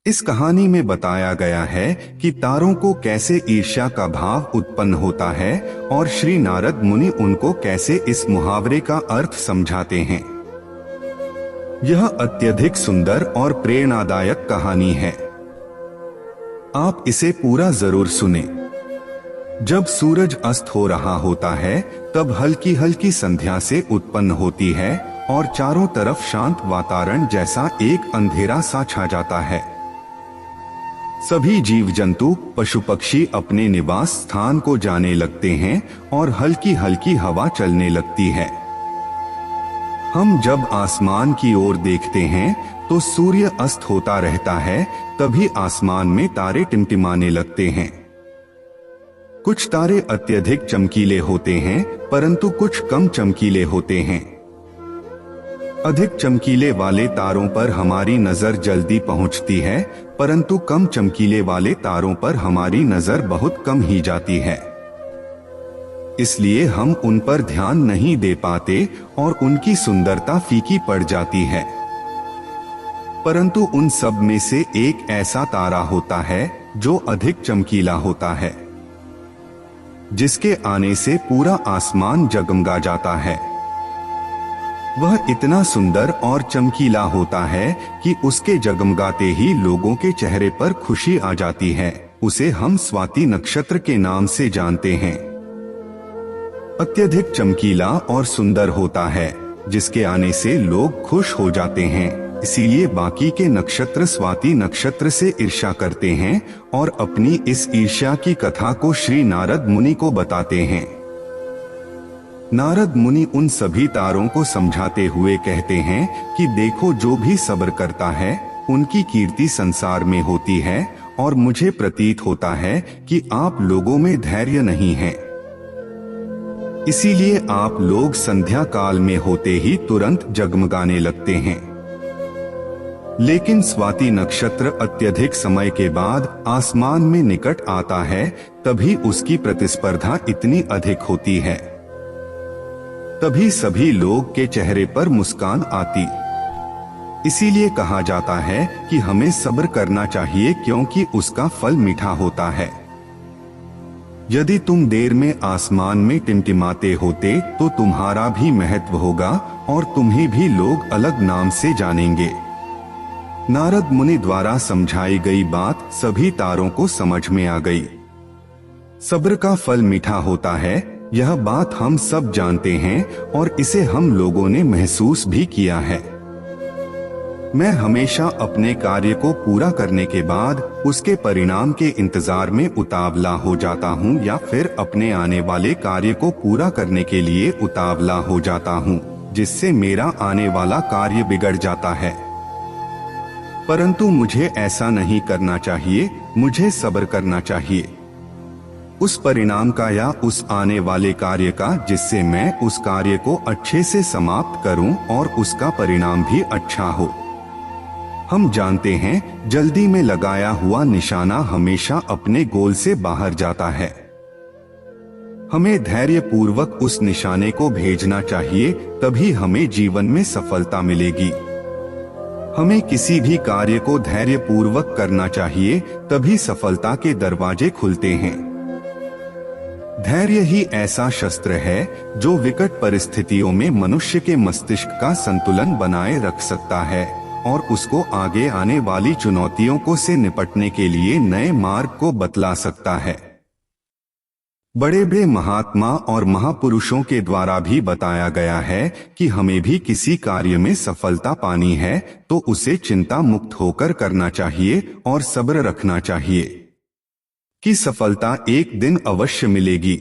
इस कहानी में बताया गया है कि तारों को कैसे ईर्ष्या का भाव उत्पन्न होता है और श्री नारद मुनि उनको कैसे इस मुहावरे का अर्थ समझाते हैं। यह अत्यधिक सुंदर और प्रेरणादायक कहानी है। आप इसे पूरा जरूर सुने। जब सूरज अस्त हो रहा होता है तब हल्की हल्की संध्या से उत्पन्न होती है और चारों तरफ शांत वातावरण जैसा एक अंधेरा सा छा जाता है। सभी जीव जंतु पशु पक्षी अपने निवास स्थान को जाने लगते हैं और हल्की हल्की हवा चलने लगती है। हम जब आसमान की ओर देखते हैं तो सूर्य अस्त होता रहता है, तभी आसमान में तारे टिमटिमाने लगते हैं। कुछ तारे अत्यधिक चमकीले होते हैं परंतु कुछ कम चमकीले होते हैं। अधिक चमकीले वाले तारों पर हमारी नजर जल्दी पहुंचती है, परंतु कम चमकीले वाले तारों पर हमारी नजर बहुत कम ही जाती है। इसलिए हम उन पर ध्यान नहीं दे पाते और उनकी सुंदरता फीकी पड़ जाती है। परंतु उन सब में से एक ऐसा तारा होता है जो अधिक चमकीला होता है, जिसके आने से पूरा आसमान जगमगा जाता है। वह इतना सुंदर और चमकीला होता है कि उसके जगमगाते ही लोगों के चेहरे पर खुशी आ जाती है। उसे हम स्वाति नक्षत्र के नाम से जानते हैं। अत्यधिक चमकीला और सुंदर होता है, जिसके आने से लोग खुश हो जाते हैं। इसीलिए बाकी के नक्षत्र स्वाति नक्षत्र से ईर्ष्या करते हैं और अपनी इस ईर्ष्या की कथा को श्री नारद मुनि को बताते हैं। नारद मुनि उन सभी तारों को समझाते हुए कहते हैं कि देखो, जो भी सब्र करता है उनकी कीर्ति संसार में होती है और मुझे प्रतीत होता है कि आप लोगों में धैर्य नहीं है। इसीलिए आप लोग संध्या काल में होते ही तुरंत जगमगाने लगते हैं। लेकिन स्वाति नक्षत्र अत्यधिक समय के बाद आसमान में निकट आता है, तभी उसकी प्रतिस्पर्धा इतनी अधिक होती है। तभी सभी लोग के चेहरे पर मुस्कान आती। इसीलिए कहा जाता है कि हमें सब्र करना चाहिए, क्योंकि उसका फल मीठा होता है। यदि तुम देर में आसमान में टिमटिमाते होते तो तुम्हारा भी महत्व होगा और तुम्हें भी लोग अलग नाम से जानेंगे। नारद मुनि द्वारा समझाई गई बात सभी तारों को समझ में आ गई। सब्र का फल मीठा होता है, यह बात हम सब जानते हैं और इसे हम लोगों ने महसूस भी किया है। मैं हमेशा अपने कार्य को पूरा करने के बाद उसके परिणाम के इंतजार में उतावला हो जाता हूँ, या फिर अपने आने वाले कार्य को पूरा करने के लिए उतावला हो जाता हूँ, जिससे मेरा आने वाला कार्य बिगड़ जाता है। परंतु मुझे ऐसा नहीं करना चाहिए। मुझे सब्र करना चाहिए उस परिणाम का या उस आने वाले कार्य का, जिससे मैं उस कार्य को अच्छे से समाप्त करूं और उसका परिणाम भी अच्छा हो। हम जानते हैं जल्दी में लगाया हुआ निशाना हमेशा अपने गोल से बाहर जाता है। हमें धैर्य पूर्वक उस निशाने को भेजना चाहिए, तभी हमें जीवन में सफलता मिलेगी। हमें किसी भी कार्य को धैर्य पूर्वक करना चाहिए, तभी सफलता के दरवाजे खुलते हैं। धैर्य ही ऐसा शस्त्र है जो विकट परिस्थितियों में मनुष्य के मस्तिष्क का संतुलन बनाए रख सकता है और उसको आगे आने वाली चुनौतियों को से निपटने के लिए नए मार्ग को बतला सकता है। बड़े बड़े महात्मा और महापुरुषों के द्वारा भी बताया गया है कि हमें भी किसी कार्य में सफलता पानी है तो उसे चिंता मुक्त होकर करना चाहिए और सब्र रखना चाहिए कि सफलता एक दिन अवश्य मिलेगी।